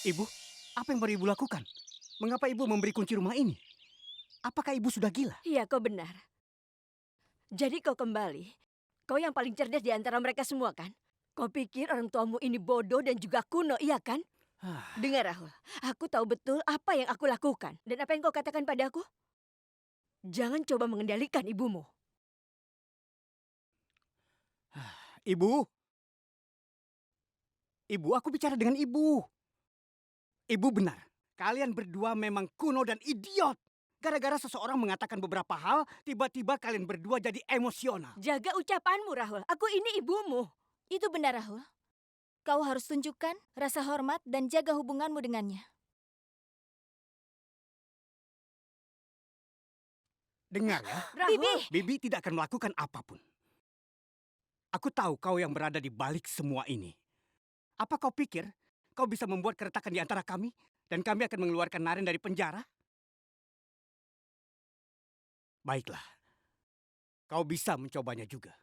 Ibu, apa yang baru ibu lakukan? Mengapa ibu memberi kunci rumah ini? Apakah ibu sudah gila? Iya, kau benar. Jadi kau kembali. Kau yang paling cerdas di antara mereka semua, kan? Kau pikir orang tuamu ini bodoh dan juga kuno, iya kan? Dengar, Rahul. Aku tahu betul apa yang aku lakukan. Dan apa yang kau katakan padaku? Jangan coba mengendalikan ibumu. Ibu, ibu, aku bicara dengan ibu. Ibu benar, kalian berdua memang kuno dan idiot. Gara-gara seseorang mengatakan beberapa hal, tiba-tiba kalian berdua jadi emosional. Jaga ucapanmu, Rahul. Aku ini ibumu. Itu benar, Rahul. Kau harus tunjukkan rasa hormat dan jaga hubunganmu dengannya. Dengar ya, Rahul. Bibi tidak akan melakukan apapun. Aku tahu kau yang berada di balik semua ini. Apa kau pikir kau bisa membuat keretakan di antara kami dan kami akan mengeluarkan Naren dari penjara? Baiklah, kau bisa mencobanya juga.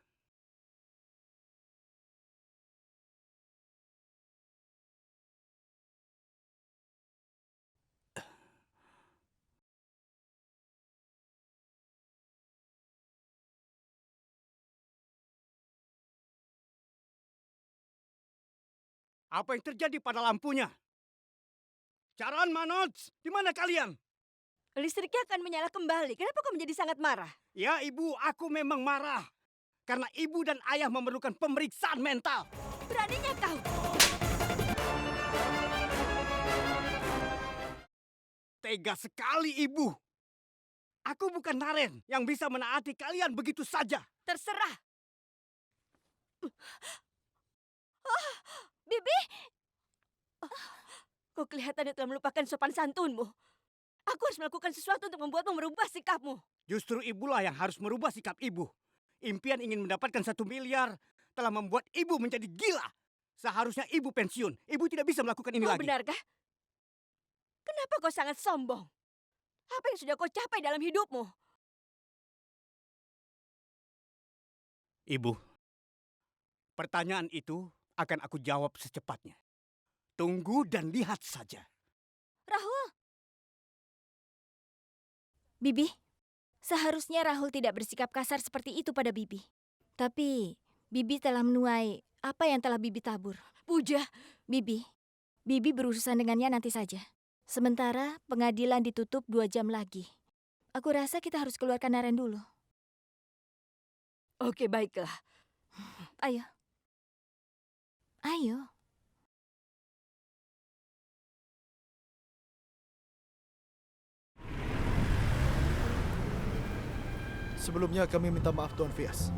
Apa yang terjadi pada lampunya? Caran Manoj, di mana kalian? Listriknya akan menyala kembali. Kenapa kau menjadi sangat marah? Ya ibu, aku memang marah. Karena ibu dan ayah memerlukan pemeriksaan mental. Beraninya kau. Tega sekali ibu. Aku bukan Naren yang bisa menaati kalian begitu saja. Terserah. Bibi! Kau kelihatannya telah melupakan sopan santunmu. Aku harus melakukan sesuatu untuk membuatmu merubah sikapmu. Justru ibulah yang harus merubah sikap ibu. Impian ingin mendapatkan 1 miliar telah membuat ibu menjadi gila. Seharusnya ibu pensiun. Ibu tidak bisa melakukan ini Oh, lagi. benarkah? Kenapa kau sangat sombong? Apa yang sudah kau capai dalam hidupmu? Ibu, pertanyaan itu akan aku jawab secepatnya. Tunggu dan lihat saja. Rahul! Bibi, seharusnya Rahul tidak bersikap kasar seperti itu pada Bibi. Tapi, Bibi telah menuai apa yang telah Bibi tabur. Puja, Bibi berurusan dengannya nanti saja. Sementara pengadilan ditutup 2 jam lagi. Aku rasa kita harus keluarkan Naren dulu. oke baiklah. Ayo. Ayo. Sebelumnya kami minta maaf Tuan Fias.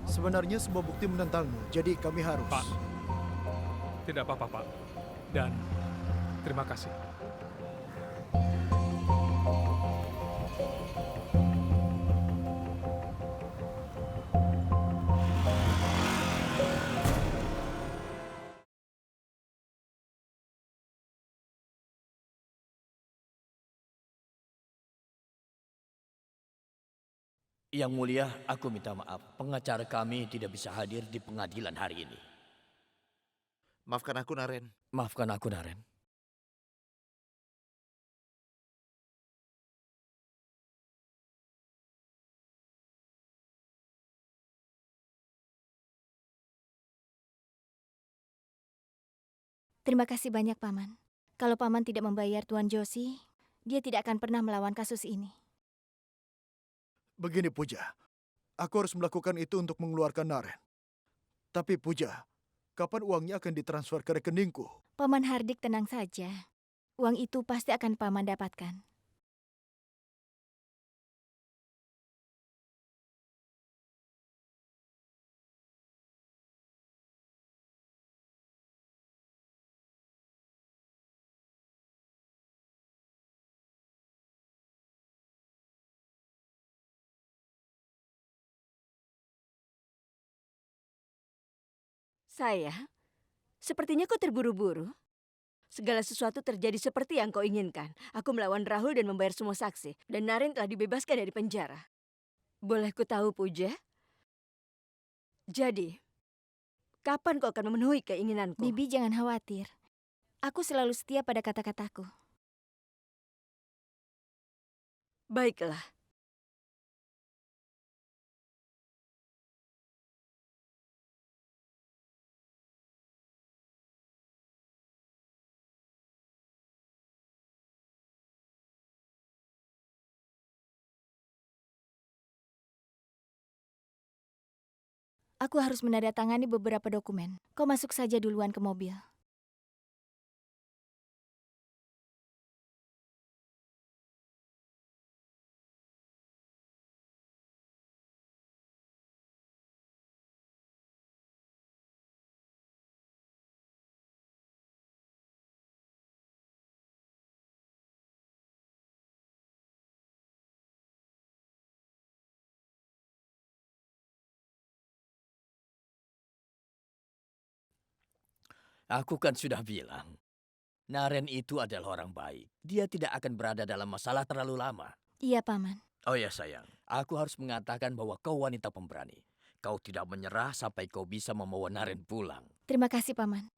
Sebenarnya semua bukti menentangmu, jadi kami harus... Pak, tidak apa-apa, Pak. Dan terima kasih. Yang mulia, aku minta maaf. Pengacara kami tidak bisa hadir di pengadilan hari ini. Maafkan aku, Naren. Maafkan aku, Naren. Terima kasih banyak, Paman. Kalau Paman tidak membayar Tuan Joshi, dia tidak akan pernah melawan kasus ini. Begini Puja, aku harus melakukan itu untuk mengeluarkan Naren. Tapi Puja, kapan uangnya akan ditransfer ke rekeningku? Paman Hardik tenang saja. Uang itu pasti akan Paman dapatkan. Saya, sepertinya kau terburu-buru. Segala sesuatu terjadi seperti yang kau inginkan. Aku melawan Rahul dan membayar semua saksi. Dan Naren telah dibebaskan dari penjara. Boleh ku tahu, Puja? Jadi, kapan kau akan memenuhi keinginanku? Bibi jangan khawatir. Aku selalu setia pada kata-kataku. Baiklah. Aku harus menandatangani beberapa dokumen. Kau masuk saja duluan ke mobil. Aku kan sudah bilang, Naren itu adalah orang baik. Dia tidak akan berada dalam masalah terlalu lama. Iya, Paman. Oh ya sayang, aku harus mengatakan bahwa kau wanita pemberani. Kau tidak menyerah sampai kau bisa membawa Naren pulang. Terima kasih, Paman.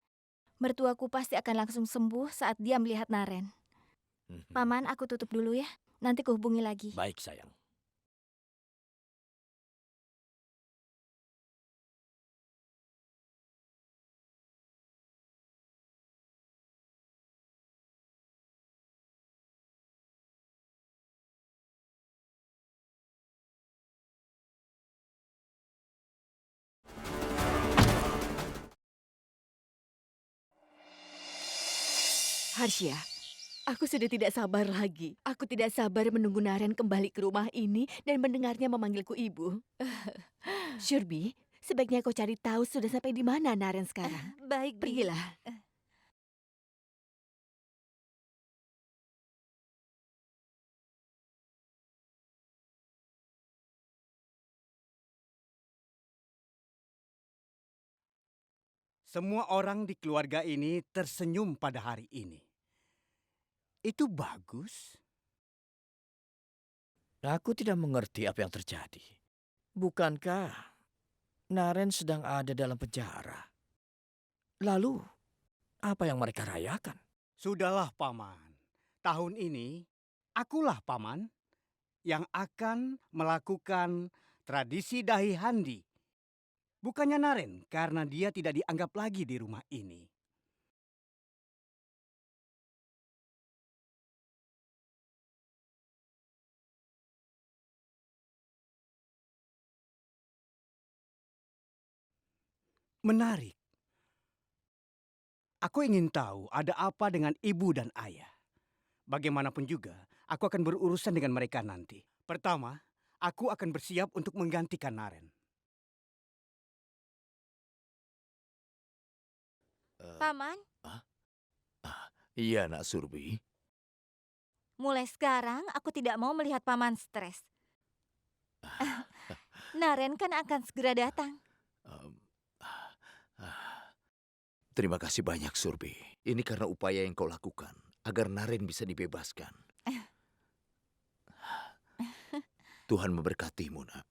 Mertuaku pasti akan langsung sembuh saat dia melihat Naren. Paman, aku tutup dulu ya. Nanti kuhubungi lagi. Baik sayang. Harsha, aku sudah tidak sabar lagi. Aku tidak sabar menunggu Naren kembali ke rumah ini dan mendengarnya memanggilku ibu. Shurbi, sebaiknya kau cari tahu sudah sampai di mana Naren sekarang. Baik, Bi. Pergilah. Semua orang di keluarga ini tersenyum pada hari ini. Itu bagus. Aku tidak mengerti apa yang terjadi. Bukankah Naren sedang ada dalam penjara? Lalu, apa yang mereka rayakan? Sudahlah, Paman. Tahun ini, akulah Paman yang akan melakukan tradisi dahi handi. Bukannya Naren, karena dia tidak dianggap lagi di rumah ini. Menarik. Aku ingin tahu ada apa dengan ibu dan ayah. Bagaimanapun juga, aku akan berurusan dengan mereka nanti. Pertama, aku akan bersiap untuk menggantikan Naren. Paman, Iya, Nak Surbi. mulai sekarang aku tidak mau melihat Paman stres. Naren kan akan segera datang. Em, Terima kasih banyak, Surbi. Ini karena upaya yang kau lakukan agar Naren bisa dibebaskan. Tuhan memberkatimu, Nak.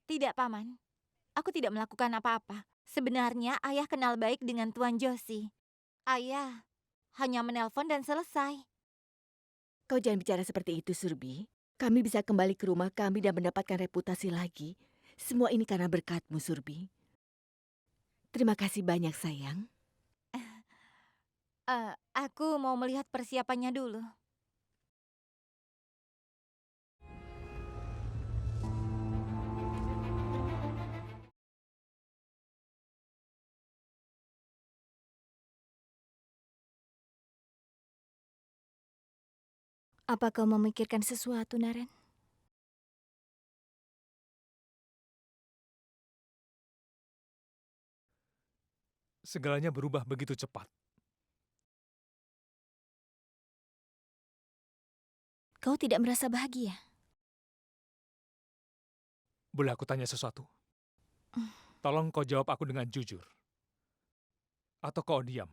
Tidak, Paman. Aku tidak melakukan apa-apa. Sebenarnya ayah kenal baik dengan Tuan Josi. Ayah hanya menelpon dan selesai. Kau jangan bicara seperti itu, Surbi. Kami bisa kembali ke rumah kami dan mendapatkan reputasi lagi. Semua ini karena berkatmu, Surbi. Terima kasih banyak, sayang. Aku mau melihat persiapannya dulu. Apa kau memikirkan sesuatu, Naren? Segalanya berubah begitu cepat. Kau tidak merasa bahagia? Boleh aku tanya sesuatu? Tolong kau jawab aku dengan jujur. Atau kau diam?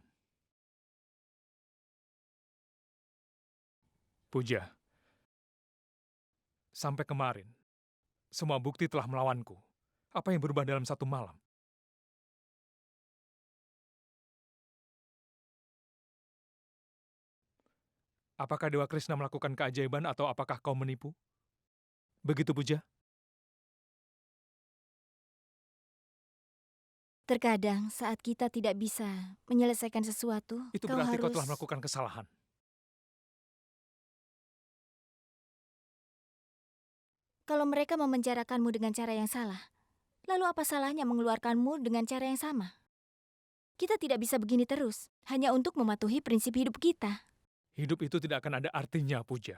Puja, sampai kemarin, semua bukti telah melawanku. Apa yang berubah dalam satu malam? Apakah Dewa Krishna melakukan keajaiban atau apakah kau menipu? Begitu, Puja? Terkadang saat kita tidak bisa menyelesaikan sesuatu, Itu kau berarti kau harus... telah melakukan kesalahan. Kalau mereka memenjarakanmu dengan cara yang salah, lalu apa salahnya mengeluarkanmu dengan cara yang sama? Kita tidak bisa begini terus, hanya untuk mematuhi prinsip hidup kita. Hidup itu tidak akan ada artinya, Puja.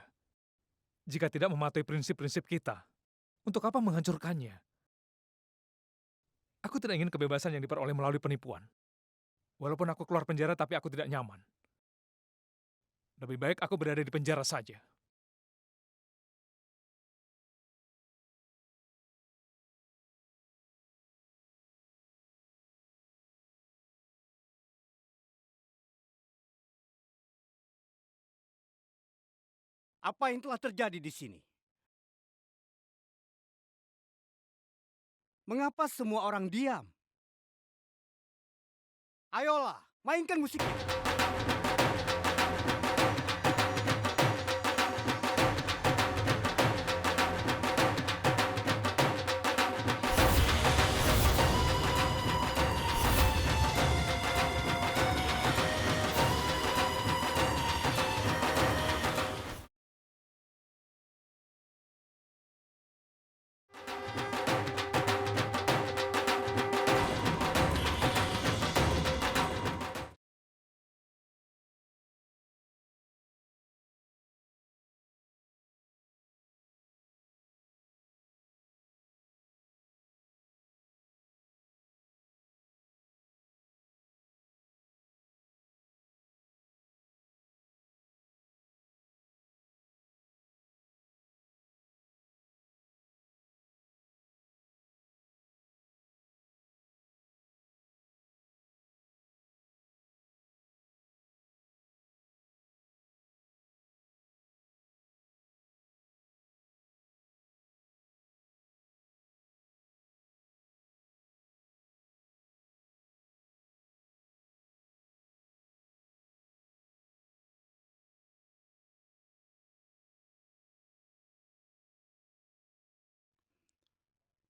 Jika tidak mematuhi prinsip-prinsip kita, untuk apa menghancurkannya? Aku tidak ingin kebebasan yang diperoleh melalui penipuan. Walaupun aku keluar penjara, tapi aku tidak nyaman. Lebih baik aku berada di penjara saja. Apa yang telah terjadi di sini? Mengapa semua orang diam? Ayolah, mainkan musiknya.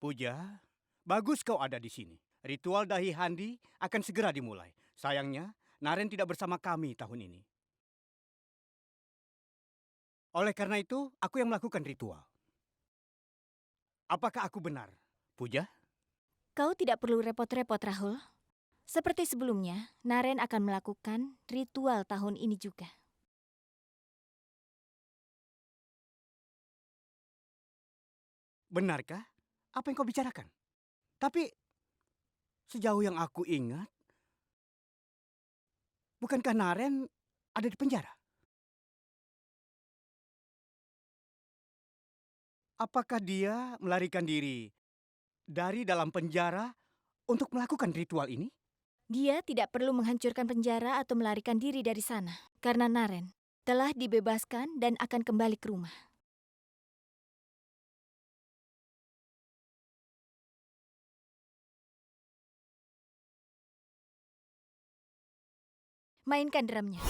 Puja, bagus kau ada di sini. Ritual Dahi Handi akan segera dimulai. Sayangnya, Naren tidak bersama kami tahun ini. Oleh karena itu, aku yang melakukan ritual. Apakah aku benar, Puja? Kau tidak perlu repot-repot, Rahul. Seperti sebelumnya, Naren akan melakukan ritual tahun ini juga. Benarkah apa yang kau bicarakan? Tapi sejauh yang aku ingat, bukankah Naren ada di penjara? Apakah dia melarikan diri dari dalam penjara untuk melakukan ritual ini? Dia tidak perlu menghancurkan penjara atau melarikan diri dari sana, karena Naren telah dibebaskan dan akan kembali ke rumah. Mainkan drumnya.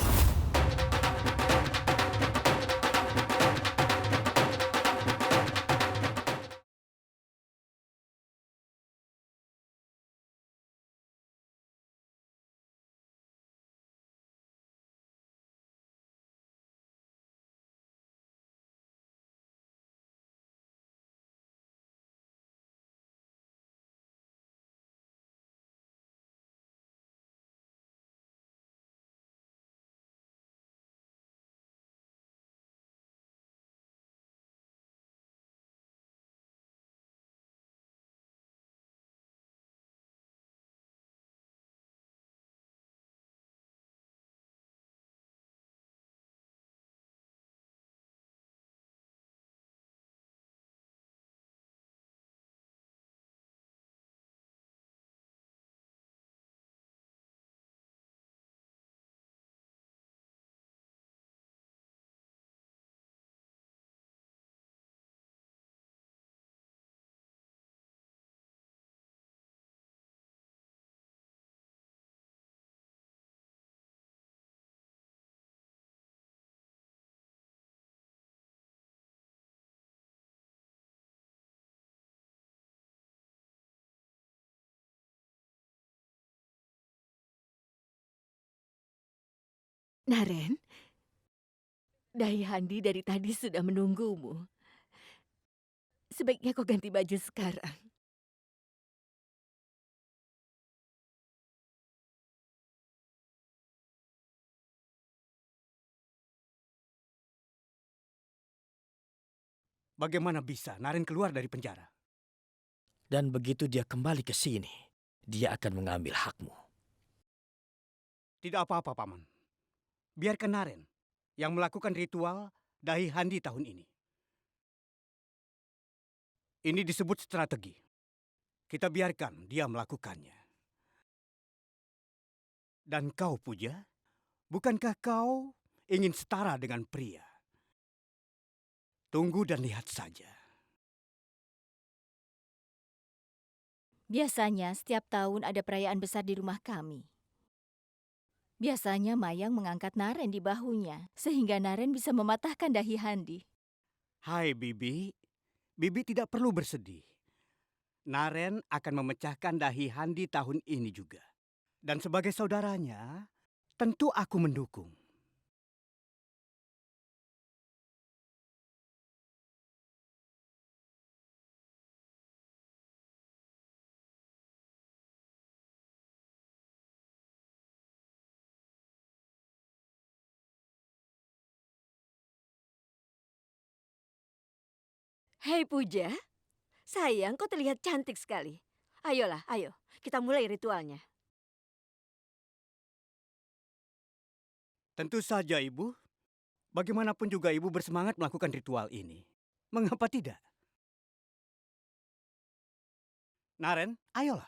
Naren, Dai Handi dari tadi sudah menunggumu. Sebaiknya kau ganti baju sekarang. Bagaimana bisa Naren keluar dari penjara? Dan begitu dia kembali ke sini, dia akan mengambil hakmu. Tidak apa-apa, Paman. Biarkan Naren yang melakukan ritual Dahi Handi tahun ini. Ini disebut strategi. Kita biarkan dia melakukannya. Dan kau, Puja, bukankah kau ingin setara dengan pria? Tunggu dan lihat saja. Biasanya setiap tahun ada perayaan besar di rumah kami. Biasanya Mayang mengangkat Naren di bahunya, sehingga Naren bisa mematahkan dahi Handi. Hai Bibi, Bibi tidak perlu bersedih. Naren akan memecahkan dahi Handi tahun ini juga. Dan sebagai saudaranya, tentu aku mendukung. Hei Puja, sayang kau terlihat cantik sekali. Ayolah, ayo, kita mulai ritualnya. Tentu saja, Ibu. Bagaimanapun juga Ibu bersemangat melakukan ritual ini. Mengapa tidak? Naren, ayolah.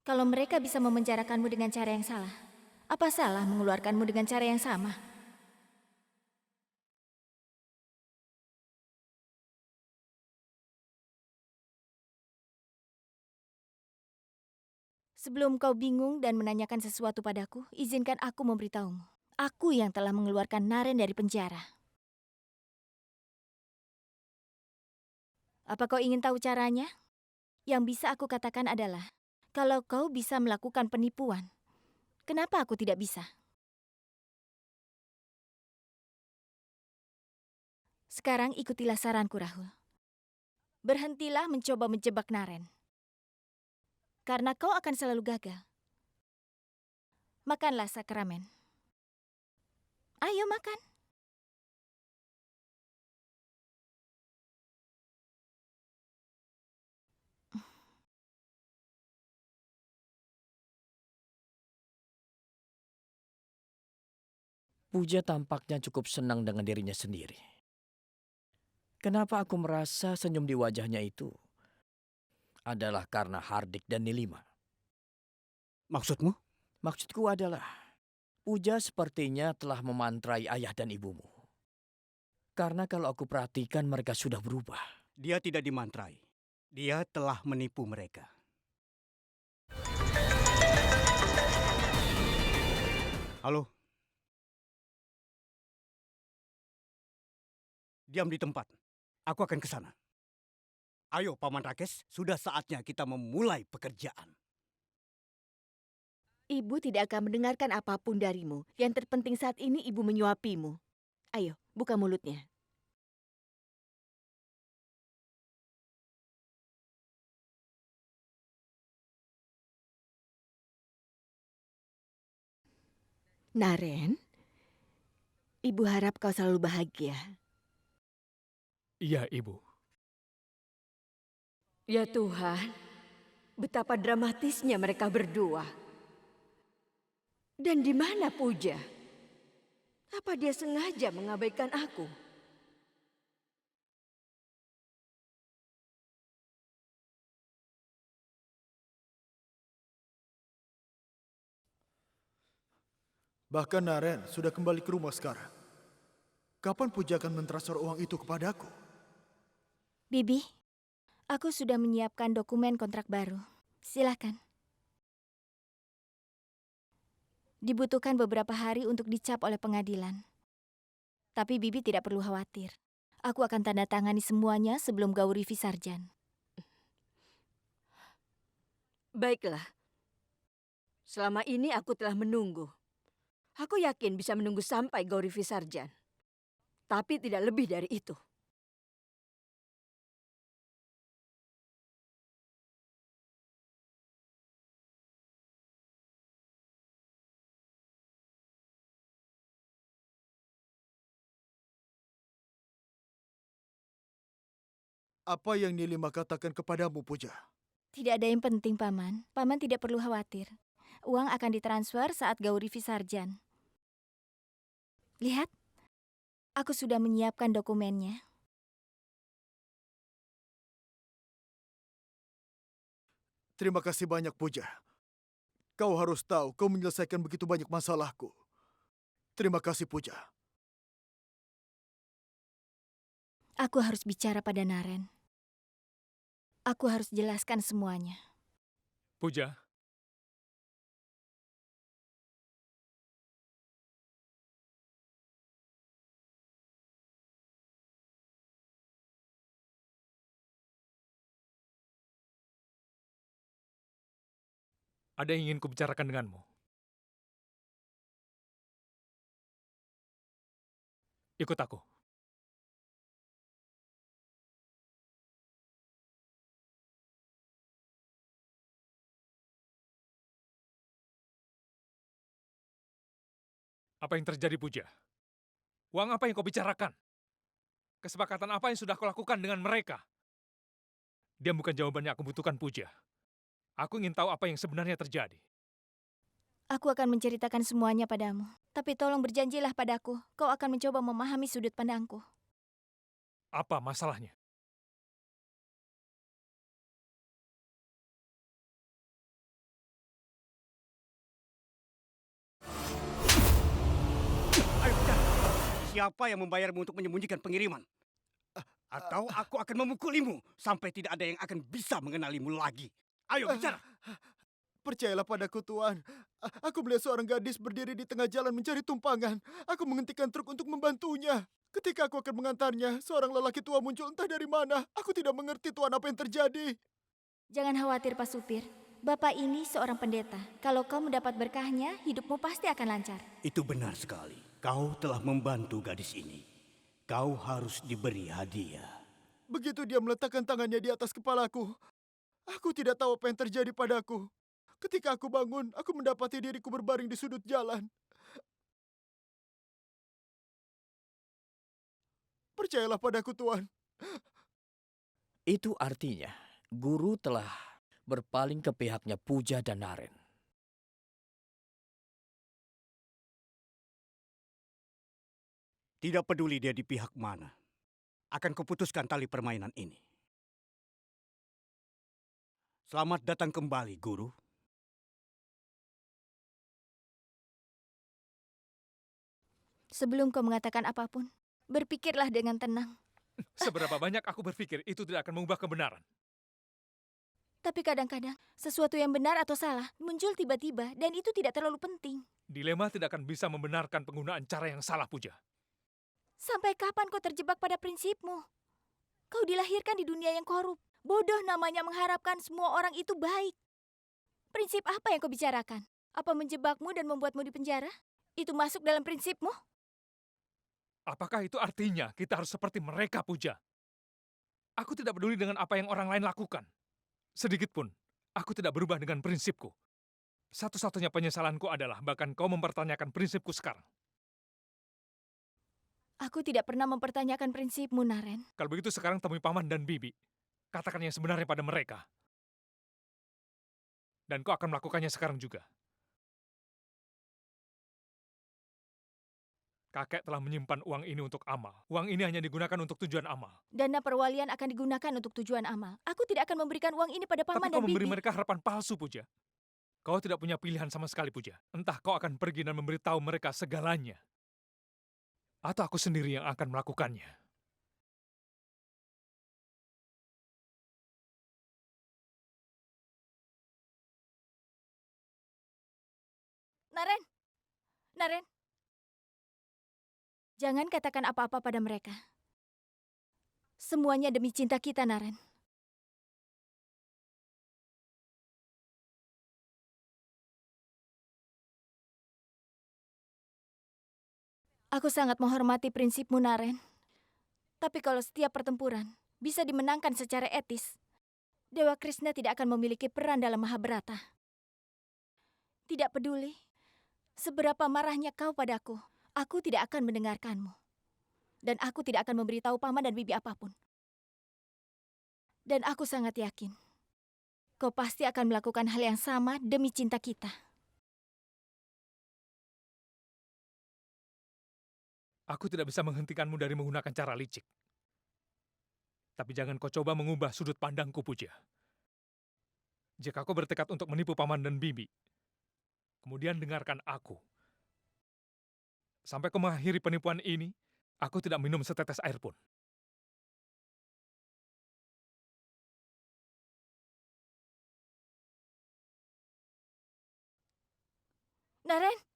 Kalau mereka bisa memenjarakanmu dengan cara yang salah, apa salah mengeluarkanmu dengan cara yang sama? Sebelum kau bingung dan menanyakan sesuatu padaku, izinkan aku memberitahumu. Aku yang telah mengeluarkan Naren dari penjara. Apa kau ingin tahu caranya? Yang bisa aku katakan adalah, kalau kau bisa melakukan penipuan, kenapa aku tidak bisa? Sekarang ikutilah saranku, Rahul. Berhentilah mencoba menjebak Naren. Karena kau akan selalu gagal. Makanlah sakramen. Ayo makan. Puja tampaknya cukup senang dengan dirinya sendiri. Kenapa aku merasa senyum di wajahnya itu adalah karena Hardik dan Nilima. Maksudmu? Maksudku adalah, Puja sepertinya telah memantrai ayah dan ibumu. Karena kalau aku perhatikan mereka sudah berubah. Dia tidak dimantrai. Dia telah menipu mereka. Halo? Diam di tempat. Aku akan ke sana. Ayo, Paman Rakes, sudah saatnya kita memulai pekerjaan. Ibu tidak akan mendengarkan apapun darimu. Yang terpenting saat ini ibu menyuapimu. Ayo, buka mulutnya. Naren, ibu harap kau selalu bahagia. Iya, Ibu. Ya Tuhan, betapa dramatisnya mereka berdua. Dan di mana Puja? Apa dia sengaja mengabaikan aku? Bahkan Naren sudah kembali ke rumah sekarang. Kapan Puja akan mentransfer uang itu kepadaku? Bibi, aku sudah menyiapkan dokumen kontrak baru. Silakan. Dibutuhkan beberapa hari untuk dicap oleh pengadilan. Tapi Bibi tidak perlu khawatir. Aku akan tanda tangani semuanya sebelum Gauri Visarjan. Baiklah. Selama ini aku telah menunggu. Aku yakin bisa menunggu sampai Gauri Visarjan. Tapi tidak lebih dari itu. Apa yang Nilima katakan kepadamu, Puja? Tidak ada yang penting, Paman. Paman tidak perlu khawatir. Uang akan ditransfer saat Gauri Visarjan. Lihat, aku sudah menyiapkan dokumennya. Terima kasih banyak, Puja. Kau harus tahu, kau menyelesaikan begitu banyak masalahku. Terima kasih, Puja. Aku harus bicara pada Naren. Aku harus jelaskan semuanya. Puja, ada yang ingin kubicarakan denganmu. Ikut aku. Apa yang terjadi, Puja? Uang apa yang kau bicarakan? Kesepakatan apa yang sudah kau lakukan dengan mereka? Dia bukan jawaban yang aku butuhkan, Puja. Aku ingin tahu apa yang sebenarnya terjadi. Aku akan menceritakan semuanya padamu. Tapi tolong berjanjilah padaku, kau akan mencoba memahami sudut pandangku. Apa masalahnya? Ayo, bicara. Siapa yang membayarmu untuk menyembunyikan pengiriman? Atau aku akan memukulimu sampai tidak ada yang akan bisa mengenalimu lagi. Ayo, bicara. Percayalah padaku, Tuan. Aku melihat seorang gadis berdiri di tengah jalan mencari tumpangan. Aku menghentikan truk untuk membantunya. Ketika aku akan mengantarnya, seorang lelaki tua muncul entah dari mana. Aku tidak mengerti, Tuan, apa yang terjadi. Jangan khawatir, Pak Supir. Bapak ini seorang pendeta. Kalau kau mendapat berkahnya, hidupmu pasti akan lancar. Itu benar sekali. Kau telah membantu gadis ini. Kau harus diberi hadiah. Begitu dia meletakkan tangannya di atas kepalaku, aku tidak tahu apa yang terjadi padaku. Ketika aku bangun, aku mendapati diriku berbaring di sudut jalan. Percayalah padaku, Tuan. Itu artinya guru telah berpaling ke pihaknya Puja dan Naren. Tidak peduli dia di pihak mana. Akan kuputuskan tali permainan ini. Selamat datang kembali, Guru. Sebelum kau mengatakan apapun, Berpikirlah dengan tenang. Seberapa banyak aku berpikir itu tidak akan mengubah kebenaran. Tapi kadang-kadang, sesuatu yang benar atau salah muncul tiba-tiba dan itu tidak terlalu penting. Dilema tidak akan bisa membenarkan penggunaan cara yang salah, Puja. Sampai kapan kau terjebak pada prinsipmu? Kau dilahirkan di dunia yang korup. Bodoh namanya mengharapkan semua orang itu baik. Prinsip apa yang kau bicarakan? Apa menjebakmu dan membuatmu di penjara? Itu masuk dalam prinsipmu? Apakah itu artinya kita harus seperti mereka, Puja? Aku tidak peduli dengan apa yang orang lain lakukan. Sedikitpun, aku tidak berubah dengan prinsipku. Satu-satunya penyesalanku adalah bahkan kau mempertanyakan prinsipku sekarang. Aku tidak pernah mempertanyakan prinsipmu, Naren. Kalau begitu sekarang temui Paman dan Bibi. Katakan yang sebenarnya pada mereka. Dan kau akan melakukannya sekarang juga. Kakek telah menyimpan uang ini untuk amal. Uang ini hanya digunakan untuk tujuan amal. Dana perwalian akan digunakan untuk tujuan amal. Aku tidak akan memberikan uang ini pada Tapi paman kau dan memberi bibi. mereka harapan palsu, Puja. Kau tidak punya pilihan sama sekali, Puja. Entah kau akan pergi dan memberitahu mereka segalanya. Atau aku sendiri yang akan melakukannya. Naren! Naren! Jangan katakan apa-apa pada mereka. Semuanya demi cinta kita, Naren. Aku sangat menghormati prinsipmu, Naren. Tapi kalau setiap pertempuran bisa dimenangkan secara etis, Dewa Krishna tidak akan memiliki peran dalam Mahabharata. Tidak peduli seberapa marahnya kau padaku, aku tidak akan mendengarkanmu. Dan aku tidak akan memberitahu paman dan bibi apapun. Dan aku sangat yakin, kau pasti akan melakukan hal yang sama demi cinta kita. Aku tidak bisa menghentikanmu dari menggunakan cara licik. Tapi jangan kau coba mengubah sudut pandangku, Puja. Jika kau bertekad untuk menipu paman dan bibi, kemudian dengarkan aku. Sampai kau mengakhiri penipuan ini, aku tidak minum setetes air pun. Naren!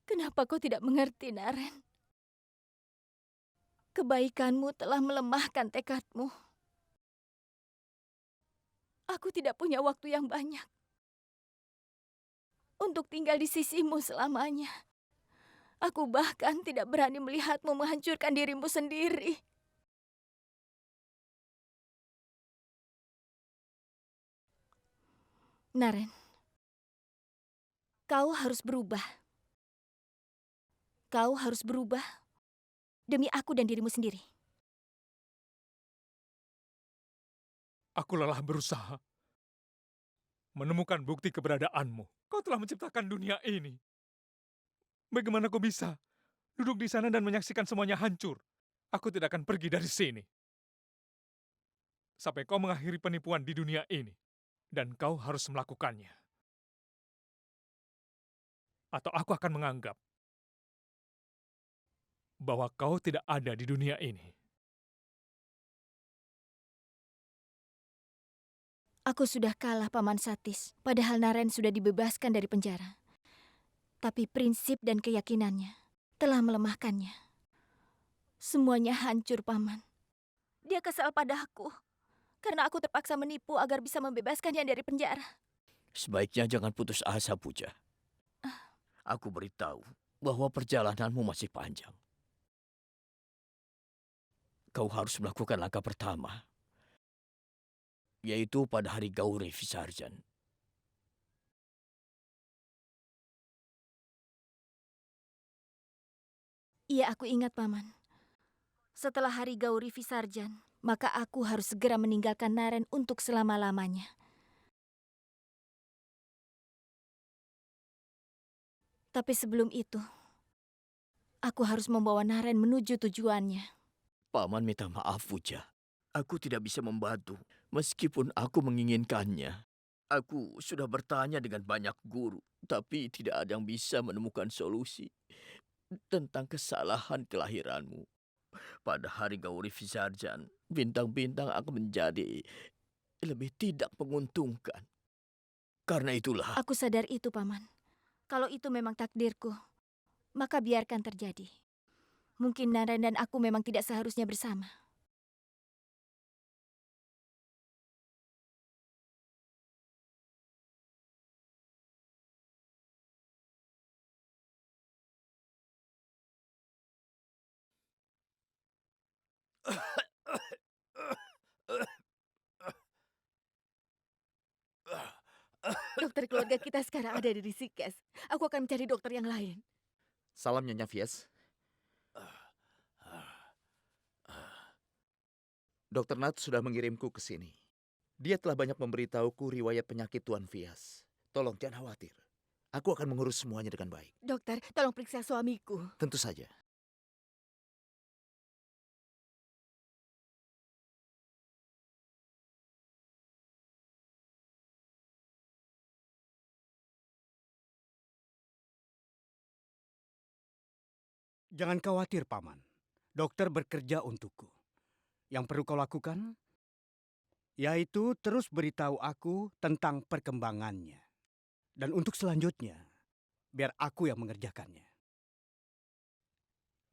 Kenapa kau tidak mengerti, Naren? Kebaikanmu telah melemahkan tekadmu. Aku tidak punya waktu yang banyak untuk tinggal di sisimu selamanya. Aku bahkan tidak berani melihatmu menghancurkan dirimu sendiri. Naren, kau harus berubah. Kau harus berubah demi aku dan dirimu sendiri. Aku lelah berusaha menemukan bukti keberadaanmu. Kau telah menciptakan dunia ini. Bagaimana kau bisa duduk di sana dan menyaksikan semuanya hancur? Aku tidak akan pergi dari sini. Sampai kau mengakhiri penipuan di dunia ini. Dan kau harus melakukannya. Atau aku akan menganggap bahwa kau tidak ada di dunia ini. Aku sudah kalah, Paman Satis. Padahal Naren sudah dibebaskan dari penjara. Tapi prinsip dan keyakinannya telah melemahkannya. Semuanya hancur, Paman. Dia kesal padaku karena aku terpaksa menipu agar bisa membebaskannya dari penjara. Sebaiknya jangan putus asa, Puja. Aku beritahu bahwa perjalananmu masih panjang. Kau harus melakukan langkah pertama, yaitu pada hari Gauri Visarjan. Iya, aku ingat, Paman. Setelah hari Gauri Visarjan, maka aku harus segera meninggalkan Naren untuk selama-lamanya. Tapi sebelum itu, aku harus membawa Naren menuju tujuannya. Paman minta maaf, Puja. Aku tidak bisa membantu, meskipun aku menginginkannya. Aku sudah bertanya dengan banyak guru, tapi tidak ada yang bisa menemukan solusi tentang kesalahan kelahiranmu. Pada hari Gauri Visarjan, bintang-bintang akan menjadi lebih tidak menguntungkan. Karena itulah, Aku sadar itu, Paman. Kalau itu memang takdirku, maka biarkan terjadi. Mungkin Naren dan aku memang tidak seharusnya bersama. Dokter keluarga kita sekarang ada di Rishikesh. Aku akan mencari dokter yang lain. Salam Nyonya Fias. Dokter Nat sudah mengirimku ke sini. Dia telah banyak memberitahuku riwayat penyakit Tuan Fias. Tolong jangan khawatir. Aku akan mengurus semuanya dengan baik. Dokter, tolong periksa suamiku. Tentu saja. Jangan khawatir, Paman. Dokter bekerja untukku. Yang perlu kau lakukan, yaitu terus beritahu aku tentang perkembangannya. Dan untuk selanjutnya, biar aku yang mengerjakannya.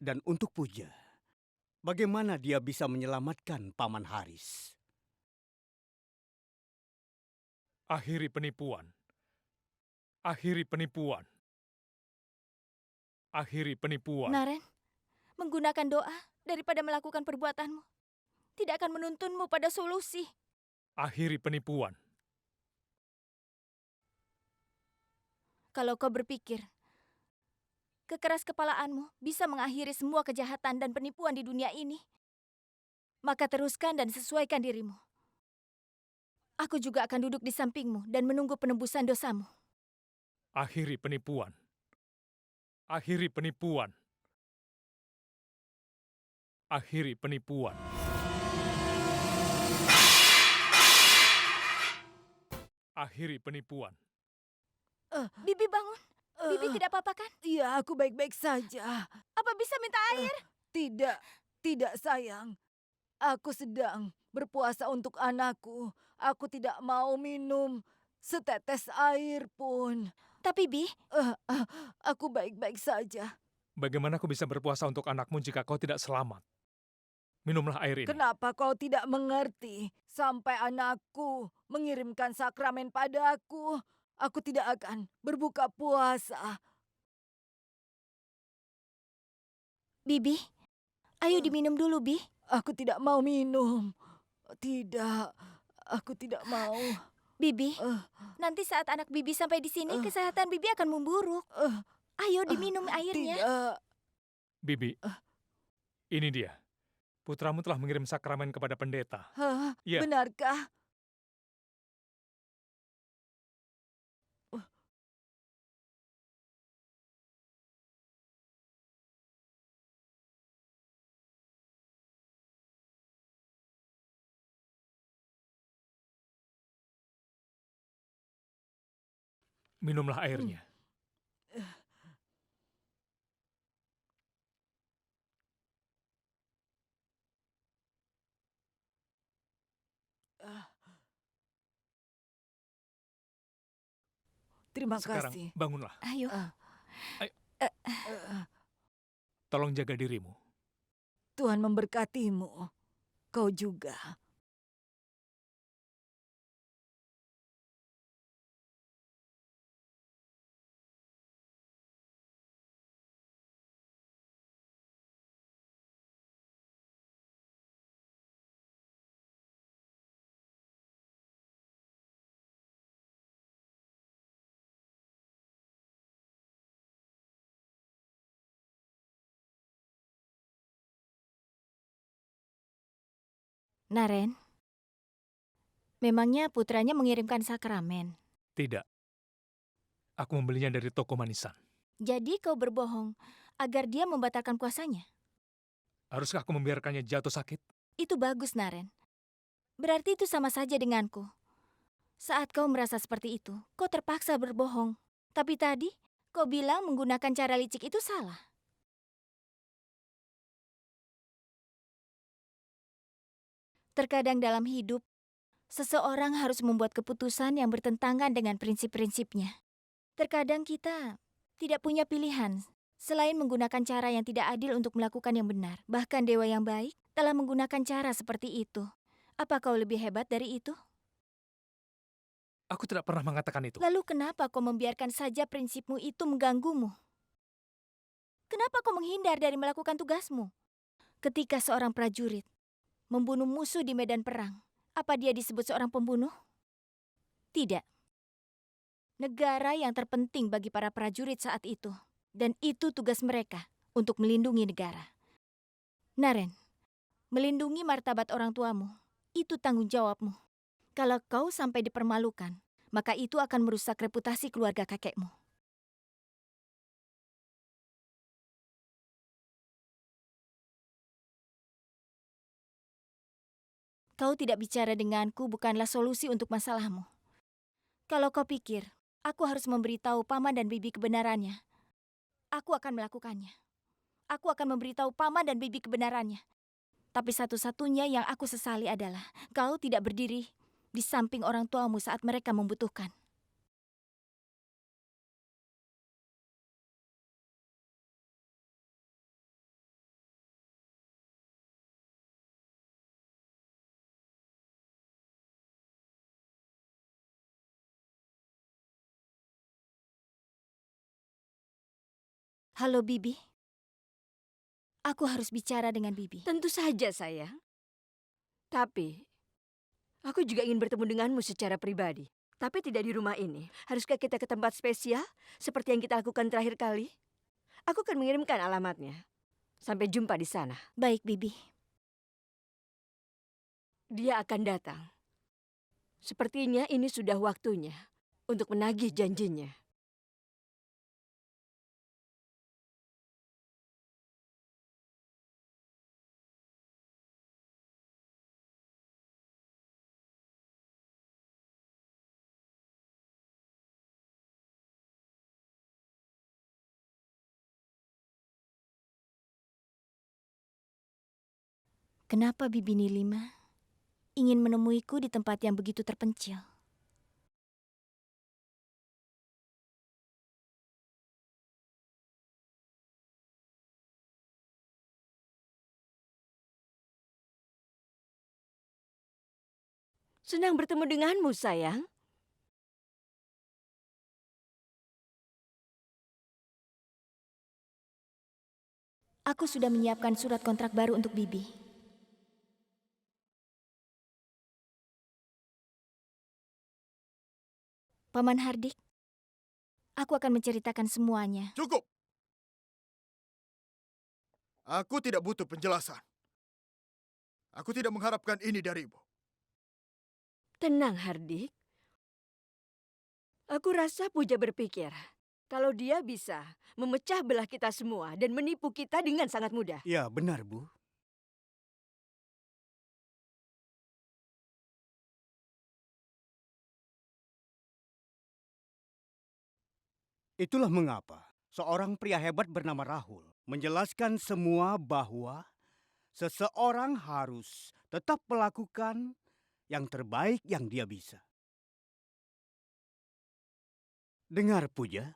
Dan untuk Puja, bagaimana dia bisa menyelamatkan Paman Haris? Akhiri penipuan. Akhiri penipuan. Akhiri penipuan. Naren, menggunakan doa daripada melakukan perbuatanmu tidak akan menuntunmu pada solusi. Akhiri penipuan. Kalau kau berpikir kekeras kepalaanmu bisa mengakhiri semua kejahatan dan penipuan di dunia ini, maka teruskan dan sesuaikan dirimu. Aku juga akan duduk di sampingmu dan menunggu penebusan dosamu. Akhiri penipuan. Akhiri penipuan. Akhiri penipuan. Akhiri penipuan. Bibi bangun. Bibi tidak apa-apa kan? Iya, aku baik-baik saja. Apa bisa minta air? Tidak sayang. Aku sedang berpuasa untuk anakku. Aku tidak mau minum setetes air pun. Tapi Bi, Aku baik-baik saja. Bagaimana aku bisa berpuasa untuk anakmu jika kau tidak selamat? Minumlah air ini. Kenapa kau tidak mengerti? Sampai anakku mengirimkan sakramen padaku, aku tidak akan berbuka puasa. Bibi, ayo diminum dulu, Bi. Aku tidak mau minum. Tidak, aku tidak mau. Bibi, Eh, nanti saat anak Bibi sampai di sini, eh. kesehatan Bibi akan memburuk. Eh, Ayo diminum airnya. Tidak. Bibi, ini dia. Putramu telah mengirim sakramen kepada pendeta. Hah, Iya. benarkah? Minumlah airnya. Terima Sekarang kasih. bangunlah. Ayo. Tolong jaga dirimu. Tuhan memberkatimu. Kau juga. Naren, memangnya putranya mengirimkan sakramen? Tidak. Aku membelinya dari toko manisan. Jadi kau berbohong agar dia membatalkan puasanya. Haruskah aku membiarkannya jatuh sakit? Itu bagus, Naren. Berarti itu sama saja denganku. Saat kau merasa seperti itu, kau terpaksa berbohong. Tapi tadi, kau bilang menggunakan cara licik itu salah. Terkadang dalam hidup, seseorang harus membuat keputusan yang bertentangan dengan prinsip-prinsipnya. Terkadang kita tidak punya pilihan selain menggunakan cara yang tidak adil untuk melakukan yang benar. Bahkan dewa yang baik telah menggunakan cara seperti itu. Apa kau lebih hebat dari itu? Aku tidak pernah mengatakan itu. Lalu kenapa kau membiarkan saja prinsipmu itu mengganggumu? Kenapa kau menghindar dari melakukan tugasmu? Ketika seorang prajurit membunuh musuh di medan perang, apa dia disebut seorang pembunuh? Tidak. Negara yang terpenting bagi para prajurit saat itu. Dan itu tugas mereka untuk melindungi negara. Naren, melindungi martabat orang tuamu, itu tanggung jawabmu. Kalau kau sampai dipermalukan, maka itu akan merusak reputasi keluarga kakekmu. Kau tidak bicara denganku bukanlah solusi untuk masalahmu. Kalau kau pikir, aku harus memberitahu Paman dan Bibi kebenarannya, aku akan melakukannya. Aku akan memberitahu Paman dan Bibi kebenarannya. Tapi satu-satunya yang aku sesali adalah kau tidak berdiri di samping orang tuamu saat mereka membutuhkan. Halo Bibi. Aku harus bicara dengan Bibi. Tentu saja, sayang. Tapi, aku juga ingin bertemu denganmu secara pribadi. Tapi tidak di rumah ini. Haruskah kita ke tempat spesial seperti yang kita lakukan terakhir kali? Aku akan mengirimkan alamatnya. Sampai jumpa di sana. Baik, Bibi. Dia akan datang. Sepertinya ini sudah waktunya untuk menagih janjinya. Kenapa Bibi Nilima ingin menemuiku di tempat yang begitu terpencil? Senang bertemu denganmu, sayang. Aku sudah menyiapkan surat kontrak baru untuk Bibi. Paman Hardik, aku akan menceritakan semuanya. Cukup! Aku tidak butuh penjelasan. Aku tidak mengharapkan ini darimu. Tenang, Hardik. Aku rasa Puja berpikir kalau dia bisa memecah belah kita semua dan menipu kita dengan sangat mudah. Ya, benar, Bu. Itulah mengapa seorang pria hebat bernama Rahul menjelaskan semua bahwa seseorang harus tetap melakukan yang terbaik yang dia bisa. Dengar, Puja.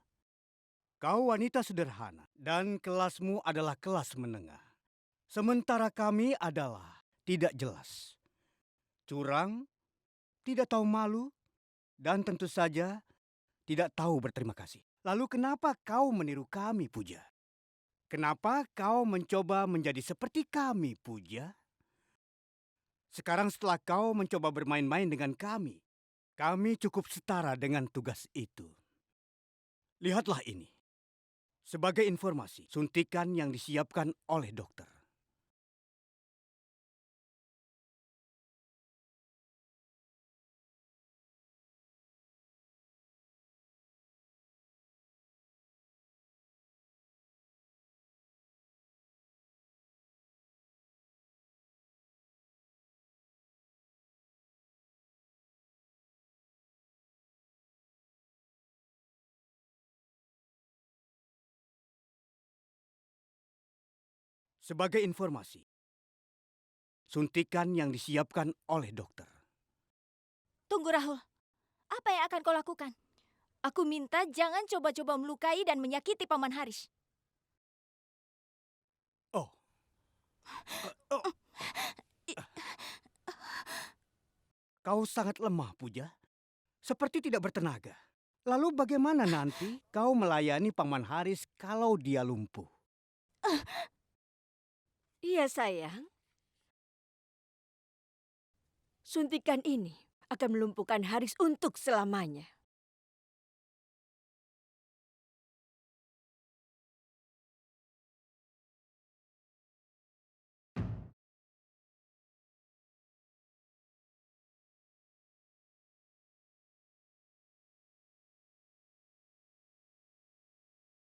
Kau wanita sederhana dan kelasmu adalah kelas menengah. Sementara kami adalah tidak jelas, curang, tidak tahu malu, dan tentu saja tidak tahu berterima kasih. Lalu kenapa kau meniru kami, Puja? Kenapa kau mencoba menjadi seperti kami, Puja? Sekarang setelah kau mencoba bermain-main dengan kami cukup setara dengan tugas itu. Lihatlah ini. Sebagai informasi, suntikan yang disiapkan oleh dokter. Sebagai informasi, suntikan yang disiapkan oleh dokter. Tunggu Rahul, apa yang akan kau lakukan? Aku minta jangan coba-coba melukai dan menyakiti Paman Haris. Oh. Oh. Kau sangat lemah, Puja. Seperti tidak bertenaga. Lalu bagaimana nanti kau melayani Paman Haris kalau dia lumpuh? Iya sayang. Suntikan ini akan melumpuhkan Haris untuk selamanya.